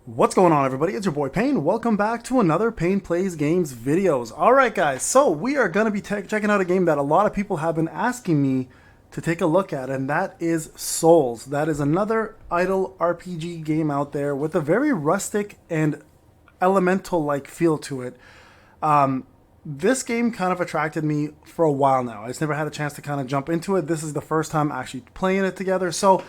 What's going on, everybody? It's your boy Payne. Welcome back to another Payne Plays Games videos. Alright guys, so we are going to be checking out a game that a lot of people have been asking me to take a look at, and that is Souls. That is another idle RPG game out there with a very rustic and elemental-like feel to it. This game kind of attracted me for a while now. I just never had a chance to kind of jump into it. This is the first time actually playing it together. So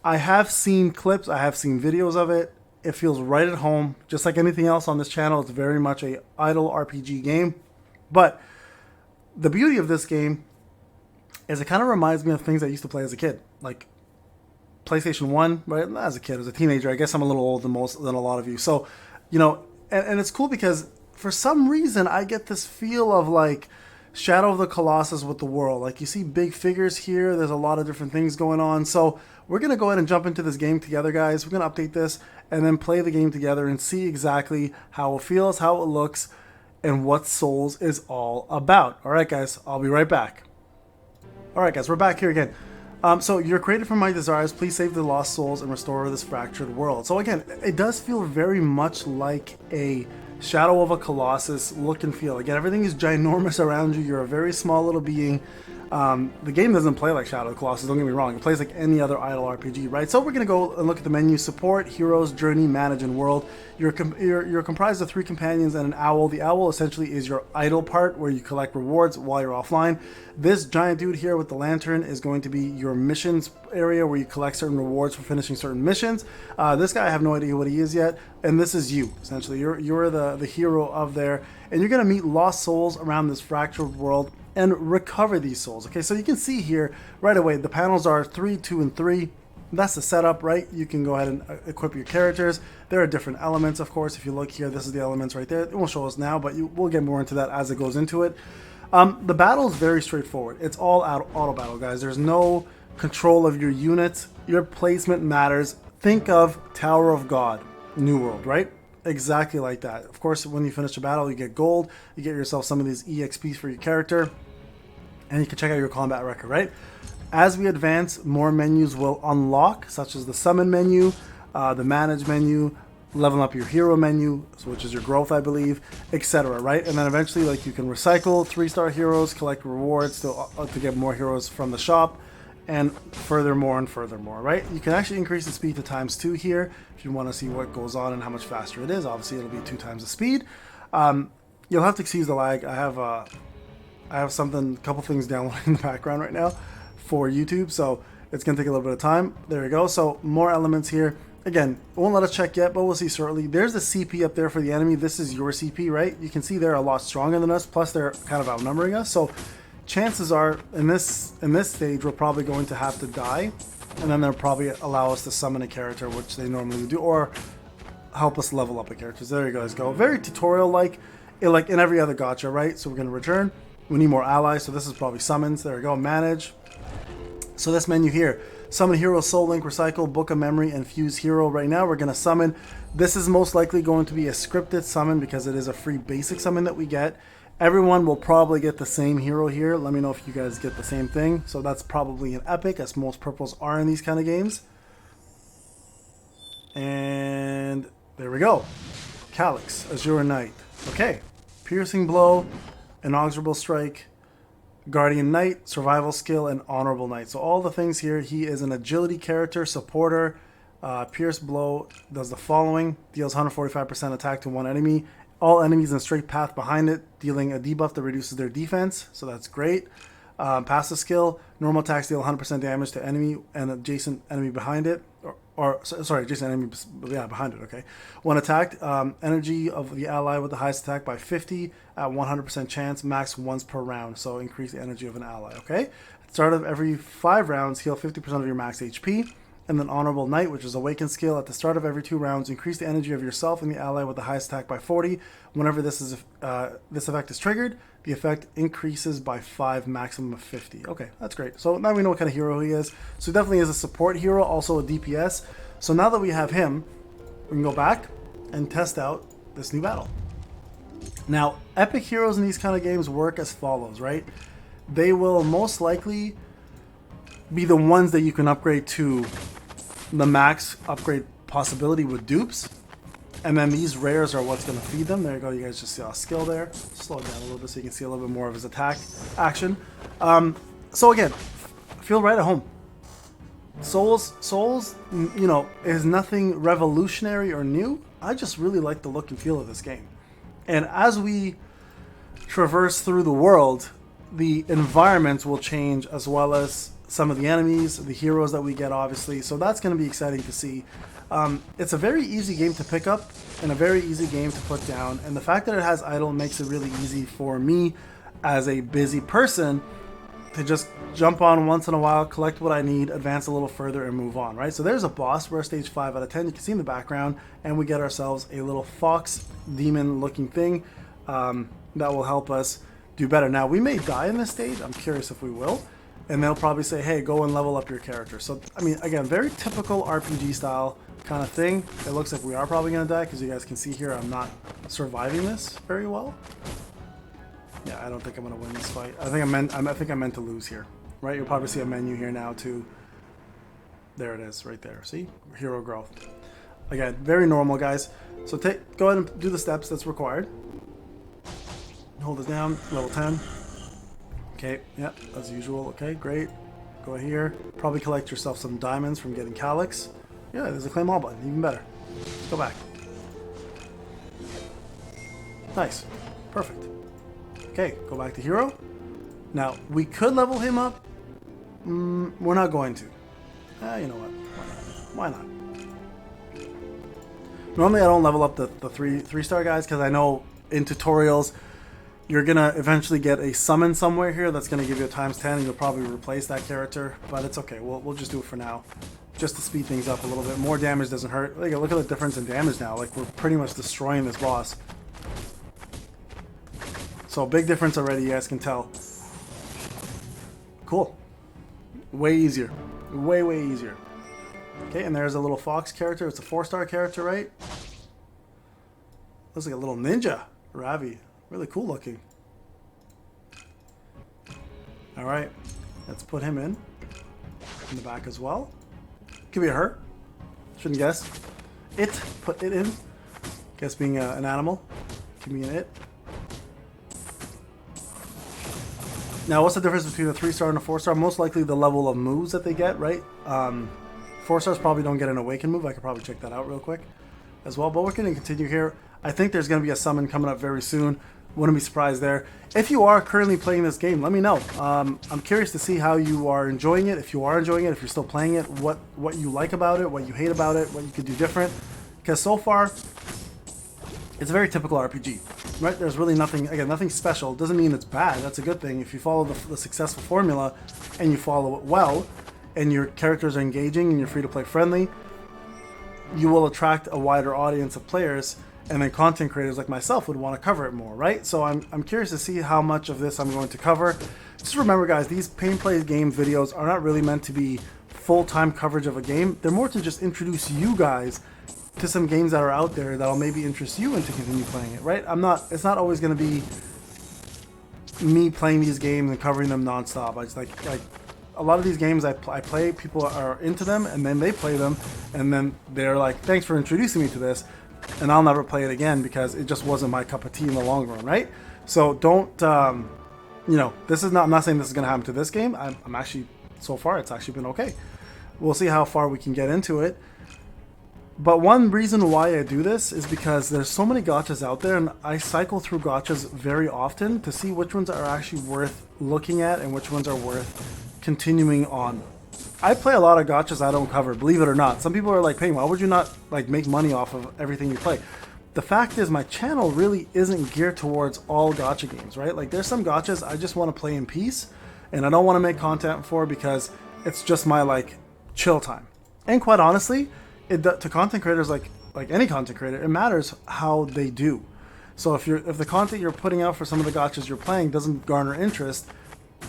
I have seen clips, I have seen videos of it. It feels right at home. Just like anything else on this channel, it's very much a idle RPG game. But the beauty of this game is it kind of reminds me of things I used to play as a kid. Like PlayStation 1, right? Not as a kid, as a teenager. I guess I'm a little older than a lot of you. So, you know, and it's cool because for some reason I get this feel of like Shadow of the Colossus with the world. Like you see big figures here. There's a lot of different things going on. So we're going to go ahead and jump into this game together, guys. We're going to update this and then play the game together and see exactly how it feels, how it looks, and what Souls is all about. All right, guys, I'll be right back. All right, guys, we're back here again. So you're created from my desires. Please save the lost souls and restore this fractured world. So again, it does feel very much like a Shadow of a Colossus look and feel. Again, everything is ginormous around you. You're a very small little being. The game doesn't play like Shadow of the Colossus, don't get me wrong. It plays like any other idle RPG, right? So we're going to go and look at the menu: support, heroes, journey, manage, and world. You're comprised of 3 companions and an owl. The owl essentially is your idle part where you collect rewards while you're offline. This giant dude here with the lantern is going to be your missions area where you collect certain rewards for finishing certain missions. This guy, I have no idea what he is yet. And this is you, essentially. You're the hero of there. And you're going to meet lost souls around this fractured world and recover these souls. Okay, so you can see here right away the panels are 3, 2, and 3. That's the setup, right? You can go ahead and equip your characters. There are different elements, of course. If you look here, this is the elements right there. It won't show us now, but we'll get more into that as it goes into it. The battle is very straightforward. It's all auto battle, guys. There's no control of your units. Your placement matters. Think of Tower of God, New World, right? Exactly like that. Of course, when you finish a battle, you get gold. You get yourself some of these EXPs for your character. And you can check out your combat record, right? As we advance, more menus will unlock, such as the summon menu, the manage menu, leveling up your hero menu, which is your growth, I believe, etc. Right? And then eventually, like, you can recycle 3-star heroes, collect rewards to get more heroes from the shop, and furthermore and furthermore, right? You can actually increase the speed to ×2 here if you want to see what goes on and how much faster it is. Obviously, it'll be 2 times the speed. You'll have to excuse the lag. I have a couple things downloading in the background right now for YouTube, so it's going to take a little bit of time. There we go. So more elements here. Again, it won't let us check yet, but we'll see shortly. There's the CP up there for the enemy. This is your CP, right? You can see they're a lot stronger than us, plus they're kind of outnumbering us. So chances are in this stage we're probably going to have to die, and then they'll probably allow us to summon a character, which they normally do, or help us level up a character. So there you guys go. Very tutorial-like, like in every other gacha, right? So we're going to return. We need more allies, so this is probably summons. There we go, manage. So this menu here, summon hero, soul link, recycle, book a memory, and fuse hero. Right now we're going to summon. This is most likely going to be a scripted summon because it is a free basic summon that we get. Everyone will probably get the same hero here. Let me know if you guys get the same thing. So that's probably an epic, as most purples are in these kind of games. And there we go. Calyx, Azure Knight. Okay, piercing blow, inaugural strike, guardian knight, survival skill, and honorable knight. So all the things here. He is an agility character, supporter. Pierce blow does the following: deals 145% attack to one enemy, all enemies in a straight path behind it, dealing a debuff that reduces their defense. So that's great. Passive skill: normal attacks deal 100% damage to enemy and adjacent enemy behind it, adjacent enemy, yeah, behind it. Okay, when attacked, energy of the ally with the highest attack by 50 at 100% chance, max once per round. So increase the energy of an ally. Okay, at the start of every 5 rounds, heal 50% of your max HP. And then Honorable Knight, which is Awaken skill. At the start of every 2 rounds, increase the energy of yourself and the ally with the highest attack by 40. Whenever this effect is triggered, the effect increases by 5, maximum of 50. Okay, that's great. So now we know what kind of hero he is. So he definitely is a support hero, also a DPS. So now that we have him, we can go back and test out this new battle. Now, epic heroes in these kind of games work as follows, right? They will most likely be the ones that you can upgrade to the max upgrade possibility with dupes. And then these rares are what's going to feed them. There you go. You guys just see our skill there. Slow it down a little bit so you can see a little bit more of his attack action. So again, feel right at home. Souls, you know, is nothing revolutionary or new. I just really like the look and feel of this game. And as we traverse through the world, the environments will change, as well as some of the enemies, the heroes that we get, obviously. So that's going to be exciting to see. It's a very easy game to pick up and a very easy game to put down. And the fact that it has idle makes it really easy for me as a busy person to just jump on once in a while, collect what I need, advance a little further, and move on, right? So there's a boss. We're stage 5 out of 10. You can see in the background, and we get ourselves a little fox demon-looking thing that will help us do better. Now, we may die in this stage. I'm curious if we will. And they'll probably say, hey, go and level up your character. So, I mean, again, very typical RPG style kind of thing. It looks like we are probably going to die, because you guys can see here I'm not surviving this very well. Yeah, I don't think I'm going to win this fight. I think I meant to lose here, right? You'll probably see a menu here now too. There it is, right there. See? Hero growth. Again, very normal, guys. So go ahead and do the steps that's required. Hold it down, level 10. Okay, yeah, as usual. Okay, great. Go here. Probably collect yourself some diamonds from getting Calyx. Yeah, there's a claim all button, even better. Let's go back. Nice. Perfect. Okay, go back to hero. Now, we could level him up. We're not going to. You know what? Why not? Normally, I don't level up the three-star guys, because I know in tutorials, you're going to eventually get a summon somewhere here that's going to give you a ×10, and you'll probably replace that character. But it's okay. We'll just do it for now, just to speed things up a little bit. More damage doesn't hurt. Like, look at the difference in damage now. Like, we're pretty much destroying this boss. So big difference already, you guys can tell. Cool. Way easier. Way easier. Okay, and there's a little fox character. It's a 4-star character, right? Looks like a little ninja. Ravi. Really cool looking. Alright. Let's put him in the back as well. Could be a her. Shouldn't guess. It. Put it in. Guess being an animal. Could be an it. Now, what's the difference between a 3-star and a 4-star? Most likely the level of moves that they get, right? 4-stars probably don't get an awaken move. I could probably check that out real quick as well. But we're going to continue here. I think there's going to be a summon coming up very soon. Wouldn't be surprised there. If you are currently playing this game, let me know. I'm curious to see how you are enjoying it. If you are enjoying it, if you're still playing it, what you like about it, what you hate about it, what you could do different. Because so far, it's a very typical RPG, right? There's really nothing, again, nothing special. Doesn't mean it's bad. That's a good thing. If you follow the successful formula and you follow it well, and your characters are engaging and you're free to play friendly, you will attract a wider audience of players, and then content creators like myself would want to cover it more, right? So I'm curious to see how much of this I'm going to cover. Just remember, guys, these Payne Plays Games videos are not really meant to be full-time coverage of a game. They're more to just introduce you guys to some games that are out there that'll maybe interest you and to continue playing it, right? It's not always going to be me playing these games and covering them nonstop. I just like a lot of these games I play, people are into them, and then they play them, and then they're like, thanks for introducing me to this, and I'll never play it again because it just wasn't my cup of tea in the long run, right? So don't, you know, I'm not saying this is going to happen to this game. I'm actually, so far, it's actually been okay. We'll see how far we can get into it. But one reason why I do this is because there's so many gachas out there, and I cycle through gachas very often to see which ones are actually worth looking at and which ones are worth continuing on. I play a lot of gachas I don't cover, believe it or not. Some people are like, Payne, why would you not like make money off of everything you play? The fact is, my channel really isn't geared towards all gacha games, right? Like, there's some gachas I just want to play in peace, and I don't want to make content for because it's just my like chill time. And quite honestly, to content creators, like any content creator, it matters how they do. So if the content you're putting out for some of the gachas you're playing doesn't garner interest,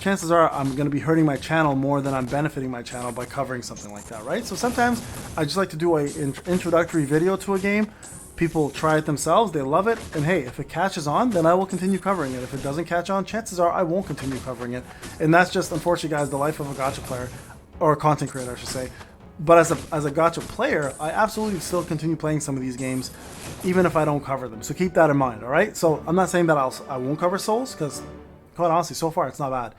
chances are I'm going to be hurting my channel more than I'm benefiting my channel by covering something like that, right? So sometimes I just like to do an introductory video to a game. People try it themselves, they love it, and hey, if it catches on, then I will continue covering it. If it doesn't catch on, chances are I won't continue covering it. And that's just, unfortunately, guys, the life of a gacha player, or a content creator, I should say. But as a gacha player, I absolutely still continue playing some of these games, even if I don't cover them. So keep that in mind, all right? So I'm not saying that I won't cover Souls, because quite honestly, so far it's not bad.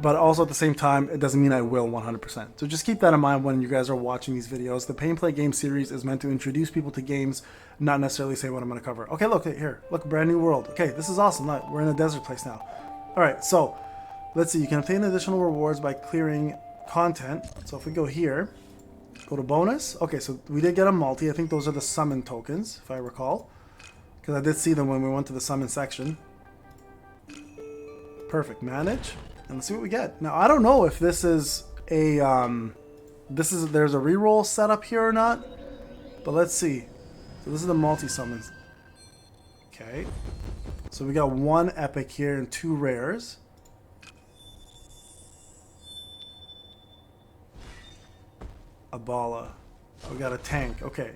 But also at the same time, it doesn't mean I will 100%. So just keep that in mind when you guys are watching these videos. The Payne Play Games series is meant to introduce people to games, not necessarily say what I'm going to cover. Okay, look here. Look, brand new world. Okay, this is awesome. Look, we're in a desert place now. All right, so let's see. You can obtain additional rewards by clearing content. So if we go here, go to bonus. Okay, so we did get a multi. I think those are the summon tokens, if I recall, because I did see them when we went to the summon section. Perfect. Manage, and let's see what we get. Now I don't know if this is a there's a reroll setup here or not, but let's see. So this is the multi summons. Okay, so we got one epic here and two rares. A Bala. We got a tank. Okay.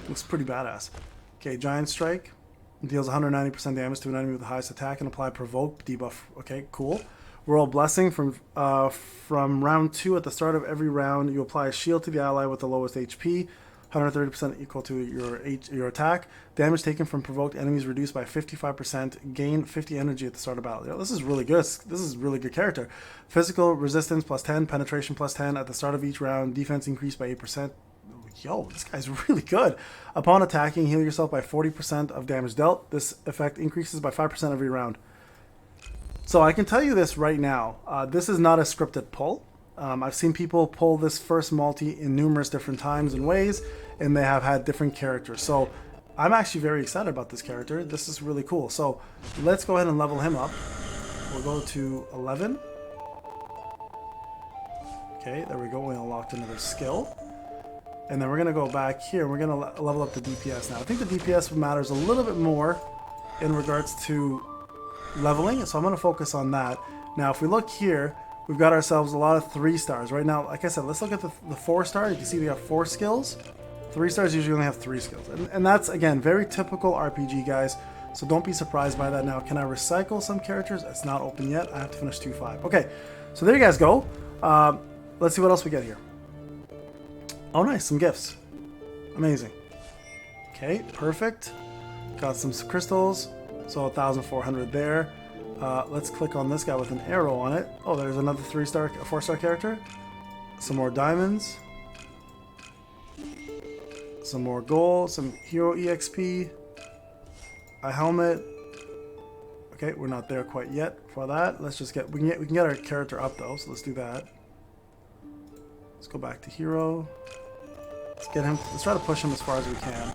Looks pretty badass. Okay, Giant Strike. Deals 190% damage to an enemy with the highest attack and apply Provoke debuff. Okay, cool. Royal Blessing. From round 2, at the start of every round, you apply a shield to the ally with the lowest HP. 130% equal to your attack. Damage taken from provoked enemies reduced by 55%. Gain 50 energy at the start of battle. Yo, this is really good. This is really good character. Physical resistance plus 10, penetration plus 10 at the start of each round. Defense increased by 8%. Yo, this guy's really good. Upon attacking, heal yourself by 40% of damage dealt. This effect increases by 5% every round. So I can tell you this right now. This is not a scripted pull. I've seen people pull this first multi in numerous different times and ways, and they have had different characters. So I'm actually very excited about this character. This is really cool. So let's go ahead and level him up. We'll go to 11. Okay, there we go. We unlocked another skill. And then we're going to go back here. We're going to level up the DPS now. I think the DPS matters a little bit more in regards to leveling, so I'm going to focus on that. Now, if we look here, we've got ourselves a lot of 3 stars. Right now, like I said, let's look at the 4 star. You can see we have 4 skills. 3 stars usually only have 3 skills. And that's, again, very typical RPG, guys. So don't be surprised by that. Now, can I recycle some characters? It's not open yet. I have to finish 2-5. Okay, so there you guys go. Let's see what else we get here. Oh, nice, some gifts. Amazing. Okay, perfect. Got some crystals, so 1,400 there. Let's click on this guy with an arrow on it. Oh, there's another 4-star character. Some more diamonds. Some more gold, some hero EXP. A helmet. Okay, we're not there quite yet for that. Let's just we can get our character up though, so let's do that. Let's go back to hero. Let's get him. Let's try to push him as far as we can.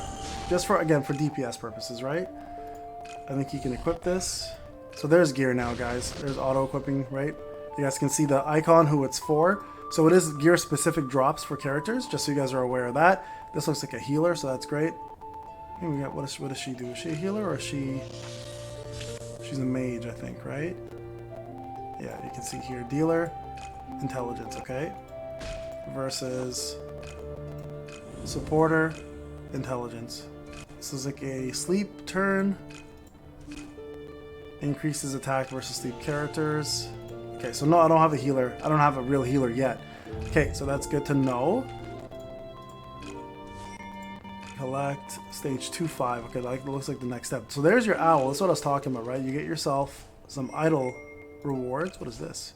Just for, again, for DPS purposes, right? I think he can equip this. So there's gear now, guys. There's auto equipping, right? You guys can see the icon, who it's for. So it is gear specific drops for characters, just so you guys are aware of that. This looks like a healer, so that's great. Here we got, what does she do? Is she a healer or is she... She's a mage, I think, right? Yeah, you can see here, dealer, intelligence, okay? Versus supporter, intelligence. This is like a sleep turn. Increases attack versus sleep characters. Okay, so no, I don't have a healer. I don't have a real healer yet. Okay, so that's good to know. Collect stage 2-5. Okay, that looks like the next step. So there's your owl. That's what I was talking about, right? You get yourself some idle rewards. What is this?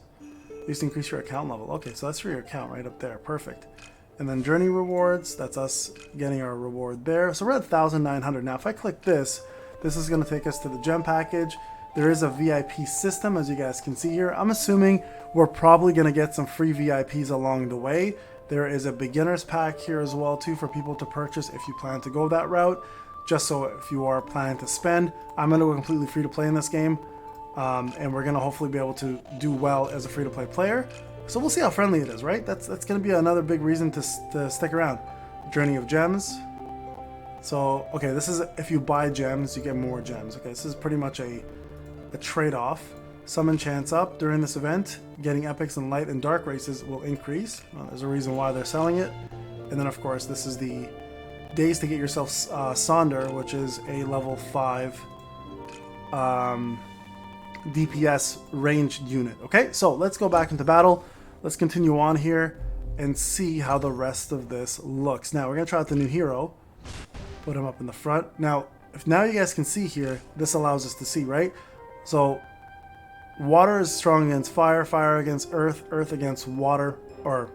Used to increase your account level. Okay, so that's for your account right up there. Perfect. And then journey rewards. That's us getting our reward there. So we're at 1,900. Now, if I click this, this is going to take us to the gem package. There is a VIP system, as you guys can see here. I'm assuming we're probably going to get some free VIPs along the way. There is a beginner's pack here as well, too, for people to purchase if you plan to go that route. Just so if you are planning to spend, I'm going to go completely free to play in this game. And we're going to hopefully be able to do well as a free-to-play player. So we'll see how friendly it is, right? That's going to be another big reason to stick around. Journey of Gems. So, okay, this is if you buy gems, you get more gems. Okay, this is pretty much a trade-off. Summon chance up during this event. Getting epics and light and dark races will increase. Well, there's a reason why they're selling it. And then, of course, this is the days to get yourself Sonder, which is a level 5 DPS ranged unit. Okay, so let's go back into battle. let's continue on here and see how the rest of this looks. Now we're gonna try out the new hero, put him up in the front. Now if now you guys can see here, this allows us to see, right? So water is strong against fire, fire against earth, earth against water, or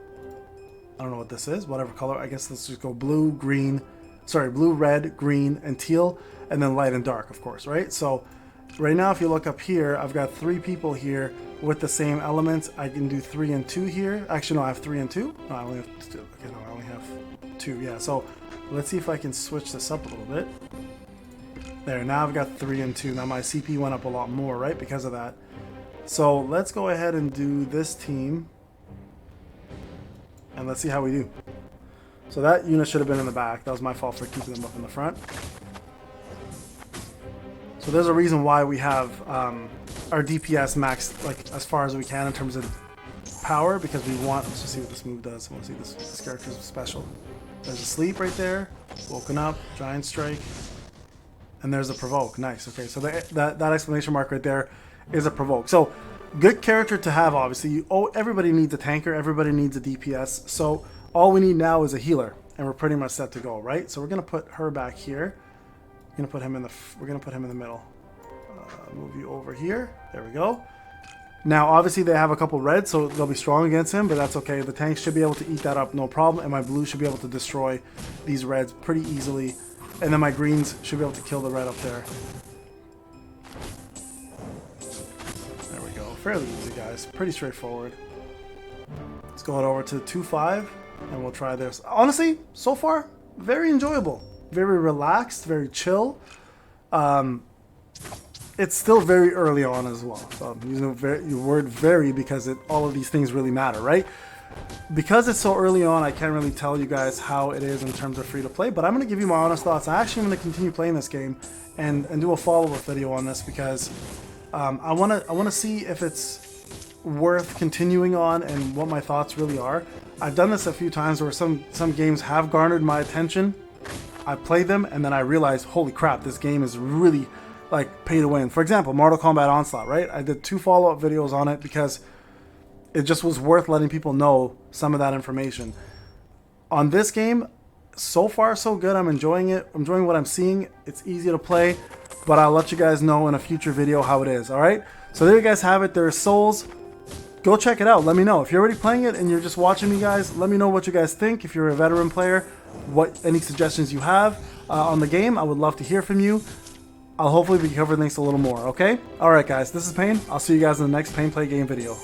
I don't know what this is, whatever color. I guess let's just go blue, green, sorry, blue, red, green, and teal, and then light and dark, of course, right? So right now, if you look up here, I've got 3 people here with the same elements. I can do 3 and 2 here. Actually, no, I have 3 and 2. No, I only have 2. Okay, no, I only have 2. Yeah, so let's see if I can switch this up a little bit. There, now I've got 3 and 2. Now my CP went up a lot more, right, because of that. So let's go ahead and do this team. And let's see how we do. So that unit should have been in the back. That was my fault for keeping them up in the front. So there's a reason why we have our DPS maxed like as far as we can in terms of power, because we want, let's just see what this move does. I want to see this character's special. There's a sleep right there, woken up, giant strike, and there's a provoke. Nice. Okay, so that exclamation mark right there is a provoke. So good character to have, obviously. Everybody needs a tanker, everybody needs a DPS. So all we need now is a healer, and we're pretty much set to go, right? So we're gonna put her back here. We're gonna put him in the middle. Move you over here. There we go. Now, obviously, they have a couple reds, so they'll be strong against him, but that's okay. The tanks should be able to eat that up, no problem, and my blue should be able to destroy these reds pretty easily, and then my greens should be able to kill the red up there. There we go. Fairly easy, guys. Pretty straightforward. Let's go over to 2-5, and we'll try this. Honestly, so far, very enjoyable. Very relaxed, very chill. It's still very early on as well. So I'm using the word very because all of these things really matter, right? Because it's so early on, I can't really tell you guys how it is in terms of free to play, but I'm going to give you my honest thoughts. I actually am going to continue playing this game and do a follow-up video on this because I want to see if it's worth continuing on and what my thoughts really are. I've done this a few times where some games have garnered my attention. I played them and then I realized, holy crap, this game is really like pay to win. For example, Mortal Kombat Onslaught, right? I did 2 follow-up videos on it because it just was worth letting people know some of that information. On this game, so far so good. I'm enjoying it. I'm enjoying what I'm seeing. It's easy to play, but I'll let you guys know in a future video how it is, all right? So there you guys have it. There's Souls. Go check it out. Let me know. If you're already playing it and you're just watching me, guys, let me know what you guys think. If you're a veteran player, any suggestions you have on the game, I would love to hear from you. I'll hopefully be covering things a little more, okay? Alright guys, this is Payne. I'll see you guys in the next Payne Play Game video.